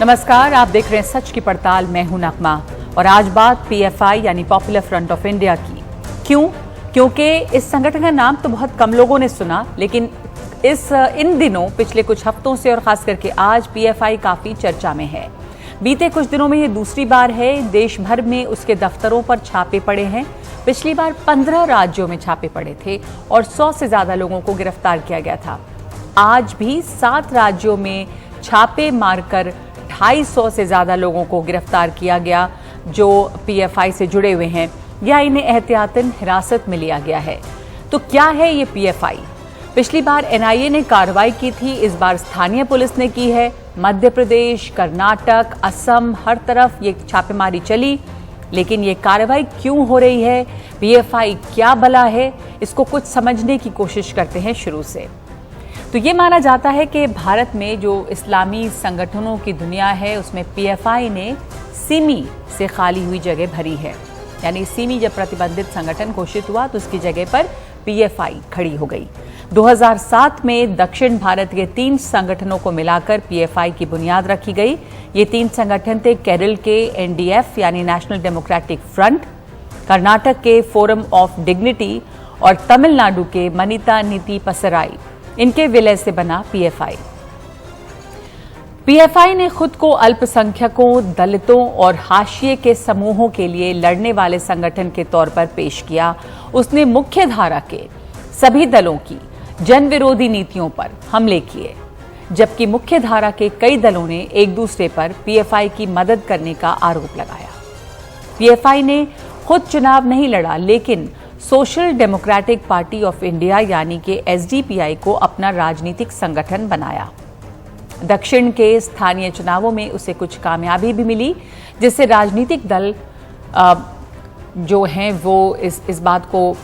नमस्कार, आप देख रहे हैं सच की पड़ताल। मैं हूं नगमा और आज बात पीएफआई यानी पॉपुलर फ्रंट ऑफ इंडिया की। क्यों? क्योंकि इस संगठन का नाम तो बहुत कम लोगों ने सुना, लेकिन इन दिनों पिछले कुछ हफ्तों से और खास करके आज पीएफआई काफी चर्चा में है। बीते कुछ दिनों में ये दूसरी बार है। देश भर में उसके दफ्तरों पर छापे पड़े हैं। पिछली बार 15 राज्यों में छापे पड़े थे और 100 से ज्यादा लोगों को गिरफ्तार किया गया था। आज भी 7 राज्यों में छापे मारकर 250 से ज्यादा लोगों को गिरफ्तार किया गया जो पीएफआई से जुड़े हुए हैं या इन्हें एहतियातन हिरासत में लिया गया है। तो क्या है ये पीएफआई? पिछली बार एनआईए ने कार्रवाई की थी, इस बार स्थानीय पुलिस ने की है। मध्य प्रदेश, कर्नाटक, असम, हर तरफ ये छापेमारी चली। लेकिन ये कार्रवाई क्यों हो रही है? पीएफआई क्या भला है? इसको कुछ समझने की कोशिश करते हैं शुरू से। तो ये माना जाता है कि भारत में जो इस्लामी संगठनों की दुनिया है उसमें पीएफआई ने सिमी से खाली हुई जगह भरी है। यानी सिमी जब प्रतिबंधित संगठन घोषित हुआ तो उसकी जगह पर पीएफआई खड़ी हो गई। 2007 में दक्षिण भारत के 3 संगठनों को मिलाकर पीएफआई की बुनियाद रखी गई। ये 3 संगठन थे केरल के एनडीएफ यानी नेशनल डेमोक्रेटिक फ्रंट, कर्नाटक के फोरम ऑफ डिग्निटी और तमिलनाडु के मनिता नीति पसराई। इनके विलय से बना पीएफआई। पीएफआई ने खुद को अल्पसंख्यकों, दलितों और हाशिए के समूहों के लिए लड़ने वाले संगठन के तौर पर पेश किया। उसने मुख्य धारा के सभी दलों की जन विरोधी नीतियों पर हमले किए, जबकि मुख्य धारा के कई दलों ने एक दूसरे पर पीएफआई की मदद करने का आरोप लगाया। पीएफआई ने खुद चुनाव नहीं लड़ा, लेकिन social democratic party of India यानी कि एसडीपीआई को अपना राजनीतिक संगठन बनाया। दक्षिण के स्थानीय चुनावों में उसे कुछ कामयाबी भी मिली, जिससे राजनीतिक दल जो हैं वो इस बात को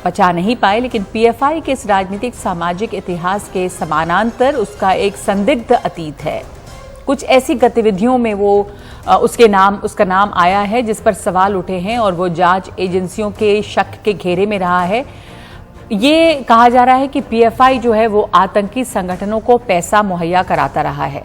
पचा नहीं पाए। लेकिन पीएफआई के इस राजनीतिक सामाजिक इतिहास के समानांतर उसका एक संदिग्ध अतीत है। कुछ ऐसी गतिविधियों में उसका नाम आया है जिस पर सवाल उठे हैं और वो जांच एजेंसियों के शक के घेरे में रहा है। ये कहा जा रहा है कि पीएफआई जो है वो आतंकी संगठनों को पैसा मुहैया कराता रहा है।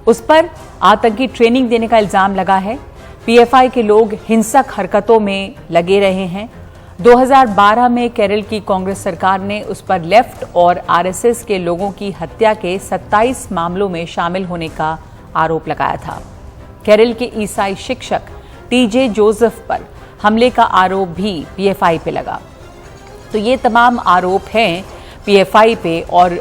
उस पर आतंकी ट्रेनिंग देने का इल्जाम लगा है। पीएफआई के लोग हिंसक हरकतों में लगे रहे हैं। 2012 में केरल की कांग्रेस सरकार ने उस पर लेफ्ट और आरएसएस के लोगों की हत्या के 27 मामलों में शामिल होने का आरोप लगाया था। केरल के ईसाई शिक्षक टीजे जोसेफ पर हमले का आरोप भी पीएफआई पे लगा। तो ये तमाम आरोप हैं पीएफआई पे और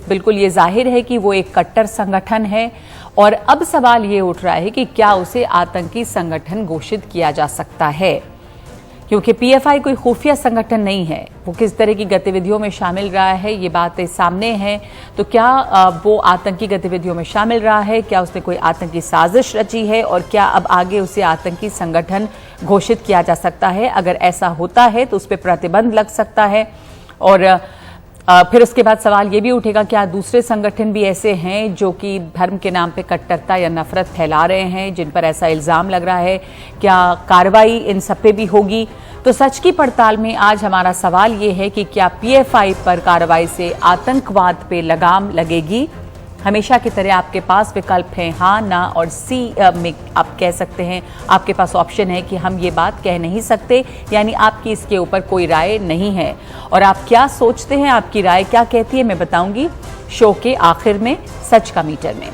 बिल्कुल ये जाहिर है कि वो एक कट्टर संगठन है। और अब सवाल ये उठ रहा है कि क्या उसे आतंकी संगठन घोषित किया जा सकता है, क्योंकि पीएफआई कोई खुफिया संगठन नहीं है। वो किस तरह की गतिविधियों में शामिल रहा है ये बातें सामने हैं। तो क्या वो आतंकी गतिविधियों में शामिल रहा है? क्या उसने कोई आतंकी साजिश रची है? और क्या अब आगे उसे आतंकी संगठन घोषित किया जा सकता है? अगर ऐसा होता है तो उस पर प्रतिबंध लग सकता है। और फिर उसके बाद सवाल ये भी उठेगा, क्या दूसरे संगठन भी ऐसे हैं जो कि धर्म के नाम पे कट्टरता या नफरत फैला रहे हैं, जिन पर ऐसा इल्जाम लग रहा है? क्या कार्रवाई इन सब पे भी होगी? तो सच की पड़ताल में आज हमारा सवाल ये है कि क्या पीएफआई पर कार्रवाई से आतंकवाद पे लगाम लगेगी? हमेशा की तरह आपके पास विकल्प हैं हाँ, ना और सी में आप कह सकते हैं। आपके पास ऑप्शन है कि हम ये बात कह नहीं सकते, यानी आपकी इसके ऊपर कोई राय नहीं है। और आप क्या सोचते हैं, आपकी राय क्या कहती है, मैं बताऊंगी शो के आखिर में सच का मीटर में।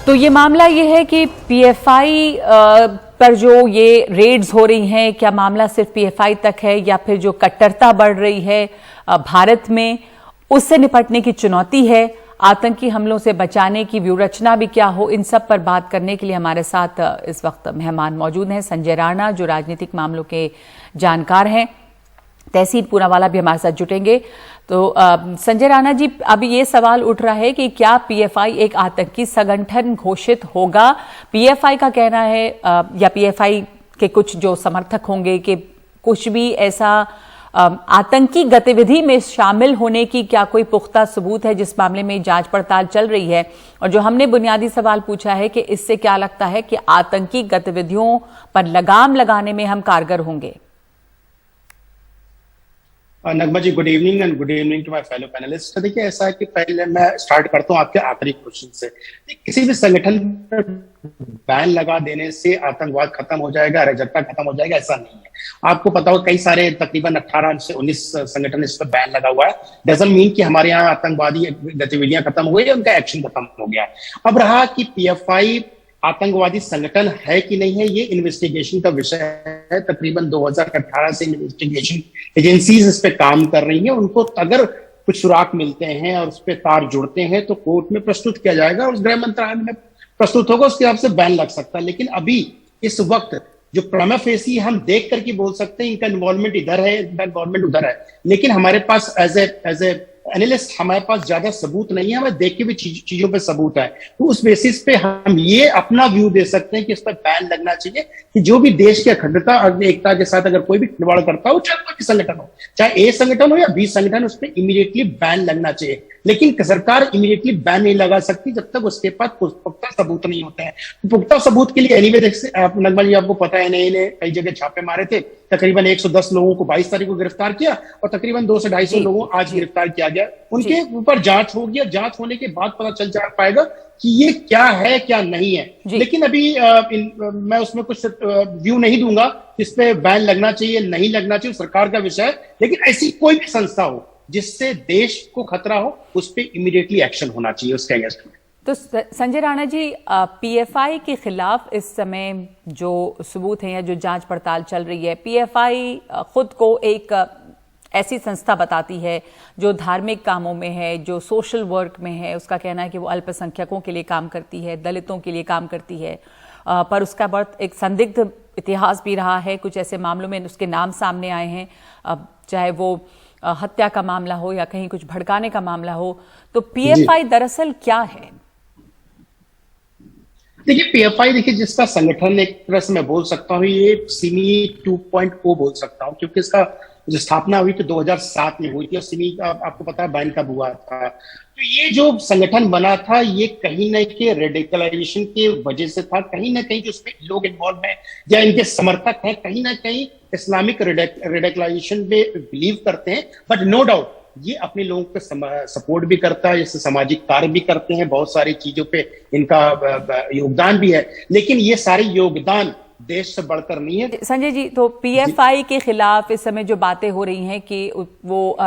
तो ये मामला ये है कि पीएफआई पर जो ये रेड्स हो रही हैं, क्या मामला सिर्फ पीएफआई तक है या फिर जो कट्टरता बढ़ रही है भारत में उससे निपटने की चुनौती है? आतंकी हमलों से बचाने की व्यूह रचना भी क्या हो? इन सब पर बात करने के लिए हमारे साथ इस वक्त मेहमान मौजूद हैं। संजय राणा जो राजनीतिक मामलों के जानकार हैं, तहसीन पूनावाला भी हमारे साथ जुटेंगे। तो संजय राणा जी, अब ये सवाल उठ रहा है कि क्या पीएफआई एक आतंकी संगठन घोषित होगा? पीएफआई का कहना है या पीएफआई के कुछ जो समर्थक होंगे कि कुछ भी ऐसा आतंकी गतिविधि में शामिल होने की क्या कोई पुख्ता सबूत है, जिस मामले में जांच पड़ताल चल रही है। और जो हमने बुनियादी सवाल पूछा है कि इससे क्या लगता है कि आतंकी गतिविधियों पर लगाम लगाने में हम कारगर होंगे? Nagma ji, good evening and good evening to my fellow panelist. तो देखिए, ऐसा है कि पहले मैं स्टार्ट करता हूँ आपके आखिरी क्वेश्चन से। किसी भी संगठन पर बैन लगा देने से आतंकवाद खत्म हो जाएगा, अराजकता खत्म हो जाएगा, ऐसा नहीं है। आपको पता होगा कई सारे तकरीबन 18 से 19 संगठन इस पर बैन लगा हुआ है। डजंट मीन कि हमारे यहाँ आतंकवादी गतिविधियां खत्म हो गई, उनका एक्शन खत्म हो गया। अब रहा कि पीएफआई आतंकवादी संगठन है कि नहीं है, ये इन्वेस्टिगेशन का विषय है। तकरीबन 2018 से इन्वेस्टिगेशन एजेंसीज इस पे काम कर रही हैं। उनको अगर कुछ सुराग मिलते हैं और उस पर तार जुड़ते हैं तो कोर्ट में प्रस्तुत किया जाएगा और उस गृह मंत्रालय में प्रस्तुत होगा, उसके हिसाब से बैन लग सकता है। लेकिन अभी इस वक्त जो प्रमा फेसी हम देख करके बोल सकते हैं इनका इन्वॉल्वमेंट इधर है, इनका इन्वॉल्वमेंट उधर है, लेकिन हमारे पास एज ए एनालिस्ट हमारे पास ज्यादा सबूत नहीं है, हमें देख के भी चीजों पे सबूत है। तो उस बेसिस पे हम ये अपना व्यू दे सकते हैं कि इस पर बैन लगना चाहिए कि जो भी देश की अखंडता और एकता के साथ अगर कोई भी खिलवाड़ करता हो, चाहे कोई भी संगठन हो, चाहे ए संगठन हो या बी संगठन, उस पर इमीडिएटली बैन लगना चाहिए। लेकिन सरकार इमीडिएटली बैन नहीं लगा सकती जब तक उसके पास पुख्ता सबूत नहीं होते हैं। पुख्ता सबूत के लिए एनीवे नगमा जी, आपको पता है ने कई जगह छापे मारे थे। तकरीबन 110 लोगों को 22 तारीख को गिरफ्तार किया और तकरीबन 200 से 250 लोगों को आज गिरफ्तार किया गया। उनके ऊपर जांच होगी, जांच होने के बाद पता चल जा पाएगा कि ये क्या है क्या नहीं है। लेकिन अभी मैं उसमें कुछ व्यू नहीं दूंगा इस पे बैन लगना चाहिए नहीं लगना चाहिए, सरकार का विषय है। लेकिन ऐसी कोई भी संस्था हो जिससे देश को खतरा हो, उस पर इमीडिएटली एक्शन होना चाहिए उसके अगेंस्ट में। तो संजय राणा जी, पीएफआई के खिलाफ इस समय जो सबूत हैं या जो जांच पड़ताल चल रही है, पीएफआई खुद को एक ऐसी संस्था बताती है जो धार्मिक कामों में है, जो सोशल वर्क में है। उसका कहना है कि वो अल्पसंख्यकों के लिए काम करती है, दलितों के लिए काम करती है, पर उसका बहुत एक संदिग्ध इतिहास भी रहा है। कुछ ऐसे मामलों में उसके नाम सामने आए हैं, चाहे वो हत्या का मामला हो या कहीं कुछ भड़काने का मामला हो। तो पीएफआई दरअसल क्या है? देखिए, पीएफआई देखिए जिसका संगठन एक तरह से मैं बोल सकता हूँ ये सिमी 2.0 बोल सकता हूँ, क्योंकि इसका जो स्थापना हुई तो 2007 में हुई थी और सिमी का आपको पता है बैन कब हुआ था। तो ये जो संगठन बना था ये कहीं न कहीं रेडिकलाइजेशन की वजह से था, कहीं ना कहीं जो उसमें लोग इन्वॉल्व हैं या इनके समर्थक हैं कहीं ना कहीं इस्लामिक रेडिकलाइजेशन में बिलीव करते हैं। बट नो डाउट ये अपने लोगों को सपोर्ट भी करता है, जैसे सामाजिक कार्य भी करते हैं, बहुत सारी चीजों पे इनका योगदान भी है। लेकिन ये सारे योगदान देश से बढ़कर नहीं है। संजय जी, तो पीएफआई के खिलाफ इस समय जो बातें हो रही हैं कि वो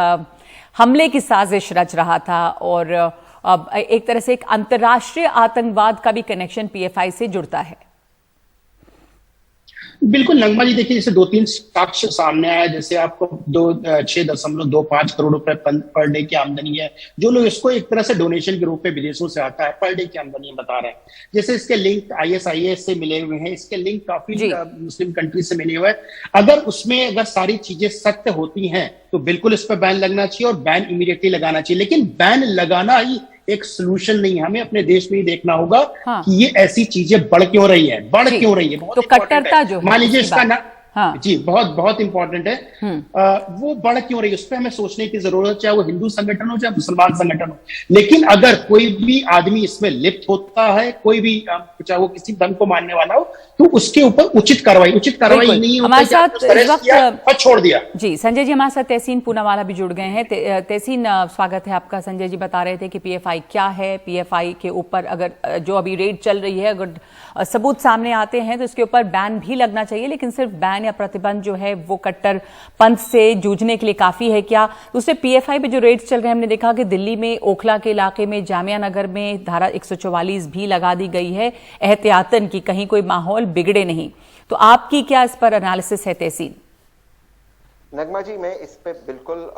हमले की साजिश रच रहा था और अब एक तरह से एक अंतर्राष्ट्रीय आतंकवाद का भी कनेक्शन पीएफआई से जुड़ता है। बिल्कुल नगमा जी, देखिए जैसे 2-3 साक्ष्य सामने आया, जैसे आपको 6.25 करोड़ रुपए पर डे की आमदनी है। जो लोग इसको एक तरह से डोनेशन के रूप में विदेशों से आता है, पर डे की आमदनी बता रहे हैं। जैसे इसके लिंक आईएसआईएस से मिले हुए हैं, इसके लिंक काफी मुस्लिम कंट्री से मिले हुए हैं। अगर उसमें अगर सारी चीजें सत्य होती हैं तो बिल्कुल इस पर बैन लगना चाहिए और बैन इमीडिएटली लगाना चाहिए। लेकिन बैन लगाना ही एक सोल्यूशन नहीं है, हमें अपने देश में ही देखना होगा कि ये ऐसी चीजें बढ़ क्यों रही है, क्यों रही है। बहुत तो कट्टरता जो मान लीजिए इसका ना जी बहुत बहुत इंपॉर्टेंट है, वो बढ़ क्यों रही है उस पर हमें सोचने की जरूरत है, चाहे वो हिंदू संगठन हो चाहे मुसलमान संगठन हो। लेकिन अगर कोई भी आदमी इसमें लिप्त होता है, कोई भी चाहे वो किसी धर्म को मानने वाला हो, तो उसके ऊपर उचित कार्रवाई नहीं हमारे साथ और छोड़ दिया। जी संजय जी, हमारे साथ तहसीन पूनावाला भी जुड़ गए हैं। तहसीन, स्वागत है आपका। संजय जी बता रहे थे कि पीएफआई क्या है, पीएफआई के ऊपर अगर जो अभी रेड चल रही है, अगर सबूत सामने आते हैं तो इसके ऊपर बैन भी लगना चाहिए। लेकिन सिर्फ बैन या प्रतिबंध जो है वो कट्टरपंथ से जूझने के लिए काफी है क्या? दूसरे पीएफआई पे जो रेड्स चल रहे हैं, हमने देखा कि दिल्ली में ओखला के इलाके में जामिया नगर में धारा 144 भी लगा दी गई है एहतियातन की, कहीं कोई माहौल बिगड़े नहीं। तो आपकी क्या इस पर एनालिसिस है तहसीन? नगमा जी, मैं इस पे बिल्कुल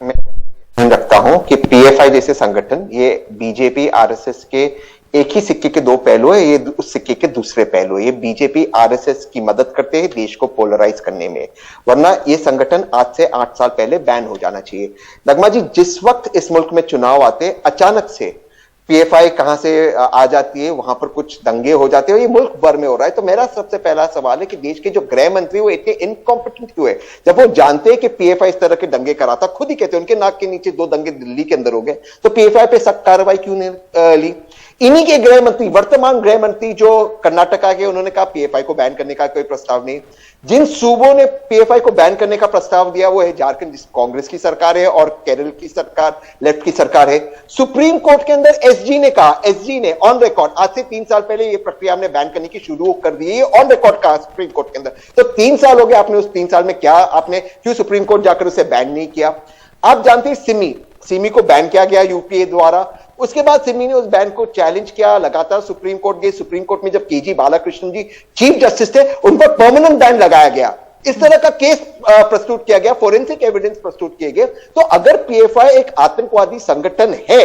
मैं रखता हूं कि पीएफआई जैसे संगठन ये बीजेपी आरएसएस के एक ही सिक्के के दो पहलू है, ये उस सिक्के के दूसरे पहलू है। ये बीजेपी आरएसएस की मदद करते हैं देश को पोलराइज करने में, वरना ये संगठन आज से 8 साल पहले बैन हो जाना चाहिए। नगमा जी, जिस वक्त इस मुल्क में चुनाव आते अचानक से पीएफआई कहां से आ जाती है, वहां पर कुछ दंगे हो जाते हैं, ये मुल्क भर में हो रहा है। तो मेरा सबसे पहला सवाल है कि देश के जो गृह मंत्री वो इतने इनकॉम्पिटेंट क्यों है, जब वो जानते हैं कि पीएफआई इस तरह के दंगे कराता, खुद ही कहते हैं उनके नाक के नीचे 2 दंगे दिल्ली के अंदर हो गए, तो पीएफआई पे सख्त कार्रवाई क्यों नहीं ली? इन्हीं के गृह मंत्री, वर्तमान गृह मंत्री जो कर्नाटका के, उन्होंने कहा पीएफआई को बैन करने का कोई प्रस्ताव नहीं। जिन सूबों ने पीएफआई को बैन करने का प्रस्ताव दिया वो है झारखंड, कांग्रेस की सरकार है, और केरल की सरकार, लेफ्ट की सरकार है। सुप्रीम कोर्ट के अंदर एसजी ने कहा, एसजी ने ऑन रिकॉर्ड, आज से 3 साल पहले ये प्रक्रिया हमने बैन करने की शुरू कर दी है, ऑन रिकॉर्ड कहा सुप्रीम कोर्ट के अंदर। तो 3 साल हो गए, आपने उस 3 साल में क्या, आपने क्यों सुप्रीम कोर्ट जाकर उसे बैन नहीं किया? आप जानते हैं सिमी को बैन किया गया यूपीए द्वारा। उसके बाद सिमी ने उस बैन को चैलेंज किया, लगातार सुप्रीम कोर्ट गए। सुप्रीम कोर्ट में जब केजी बालाकृष्णन जी चीफ जस्टिस थे, उन पर परमानेंट बैन लगाया गया। इस तरह का केस प्रस्तुत किया गया, फोरेंसिक एविडेंस प्रस्तुत किए गए। तो अगर पीएफआई एक आतंकवादी संगठन है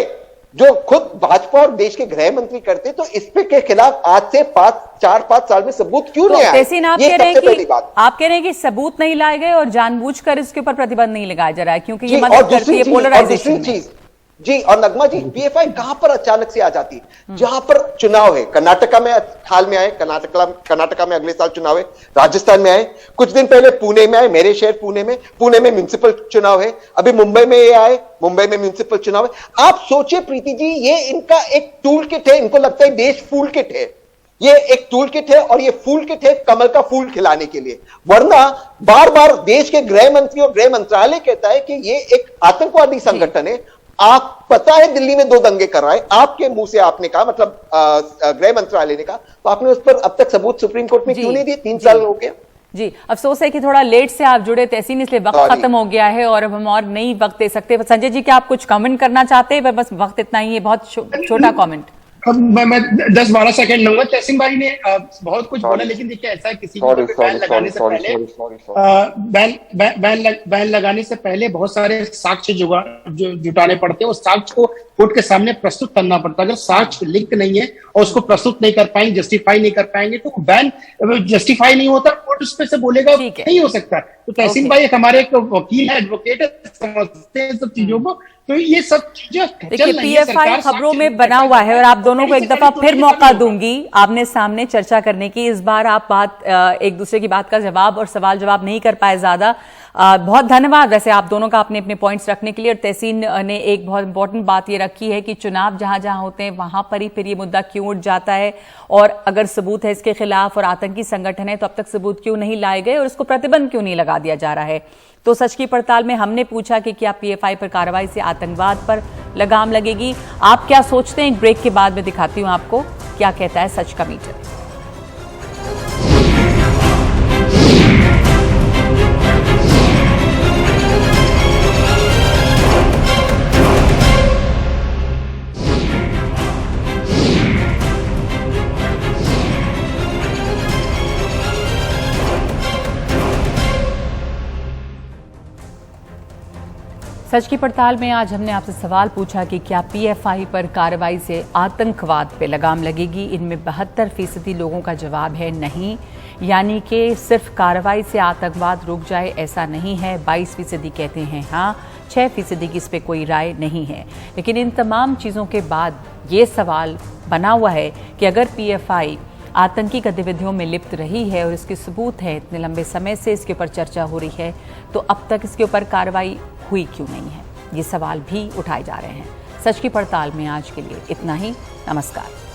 जो खुद भाजपा और देश के गृह मंत्री करते, तो इस पे के खिलाफ आज से 4-5 साल में सबूत क्यों नहीं आए? तहसीन, आप कह रहे हैं कि सबूत नहीं लाए गए और जानबूझकर इसके ऊपर प्रतिबंध नहीं लगाया जा रहा है क्योंकि ये मदद करती है पोलराइजेशन में। जी, और नगमा जी, पीएफआई कहां पर अचानक से आ जाती है? जहां पर चुनाव है, कर्नाटका में हाल में आए, कर्नाटका में अगले साल चुनाव है, राजस्थान में आए, कुछ दिन पहले पुणे में आए, मेरे शहर पुणे में म्युनिसिपल चुनाव है, अभी मुंबई में ये आए, मुंबई में म्युनिसिपल चुनाव है। आप सोचिए प्रीति जी, ये इनका एक टूल किट है, इनको लगता है देश फूल किट है, ये एक टूल किट है, और ये फूल किट है कमल का फूल खिलाने के लिए। वरना बार बार देश के गृह मंत्री और गृह मंत्रालय कहता है कि ये एक आतंकवादी संगठन है। आप पता है दिल्ली में 2 दंगे कर रहा है, आपके मुंह से आपने कहा, मतलब गृह मंत्रालय ने कहा, तो आपने उस पर अब तक सबूत सुप्रीम कोर्ट में क्यों नहीं दिए? 3 साल हो गए। जी, अफसोस है कि थोड़ा लेट से आप जुड़े तहसीन, इसलिए वक्त खत्म हो गया है और अब हम और नहीं वक्त दे सकते। संजय जी, क्या आप कुछ कमेंट करना चाहते हैं? बस वक्त इतना ही है, बहुत छोटा कमेंट। मैं 10-12 सेकंड लूंगा। तहसीन भाई ने बहुत कुछ बोला, लेकिन देखिए ऐसा है, किसी को बैन लगाने से पहले बैन लगाने से पहले बहुत सारे साक्ष्य जुटाने पड़ते हैं। उस साक्ष्य को कोर्ट के सामने प्रस्तुत करना पड़ता है। अगर साक्ष्य लिंक नहीं है और उसको प्रस्तुत नहीं कर पाएंगे, जस्टिफाई नहीं कर पाएंगे, तो बैन जस्टिफाई नहीं होता, कोर्ट उस पे से बोलेगा नहीं हो सकता। तो तहसीन भाई हमारे एक वकील है, एडवोकेट है, समझते हैं सब चीजों को। तो ये सब चीजें देखिए, पीएफआई खबरों में बना हुआ है और आप दोनों को एक दफा फिर मौका दूंगी आमने सामने चर्चा करने की। इस बार आप एक दूसरे की बात का जवाब और सवाल जवाब नहीं कर पाए ज्यादा। बहुत धन्यवाद वैसे आप दोनों का अपने अपने पॉइंट्स रखने के लिए। और तहसीन ने एक बहुत इंपॉर्टेंट बात ये रखी है कि चुनाव जहां जहां होते हैं वहां पर ही फिर ये मुद्दा क्यों उठ जाता है, और अगर सबूत है इसके खिलाफ और आतंकी संगठन है तो अब तक सबूत क्यों नहीं लाए गए और इसको प्रतिबंध क्यों नहीं लगा दिया जा रहा है। तो सच की पड़ताल में हमने पूछा कि क्या पीएफआई पर कार्रवाई से आतंकवाद पर लगाम लगेगी? आप क्या सोचते हैं? एक ब्रेक के बाद मैं दिखाती हूं आपको क्या कहता है सच का मीटर। सच की पड़ताल में आज हमने आपसे सवाल पूछा कि क्या पीएफआई पर कार्रवाई से आतंकवाद पे लगाम लगेगी। इनमें 72% लोगों का जवाब है नहीं, यानी कि सिर्फ कार्रवाई से आतंकवाद रुक जाए ऐसा नहीं है। 22% कहते हैं हाँ, 6% की इस पे कोई राय नहीं है। लेकिन इन तमाम चीज़ों के बाद ये सवाल बना हुआ है कि अगर पीएफआई आतंकी गतिविधियों में लिप्त रही है और इसके सबूत है, इतने लंबे समय से इसके ऊपर चर्चा हो रही है, तो अब तक इसके ऊपर कार्रवाई हुई क्यों नहीं है? ये सवाल भी उठाए जा रहे हैं। सच की पड़ताल में आज के लिए इतना ही। नमस्कार।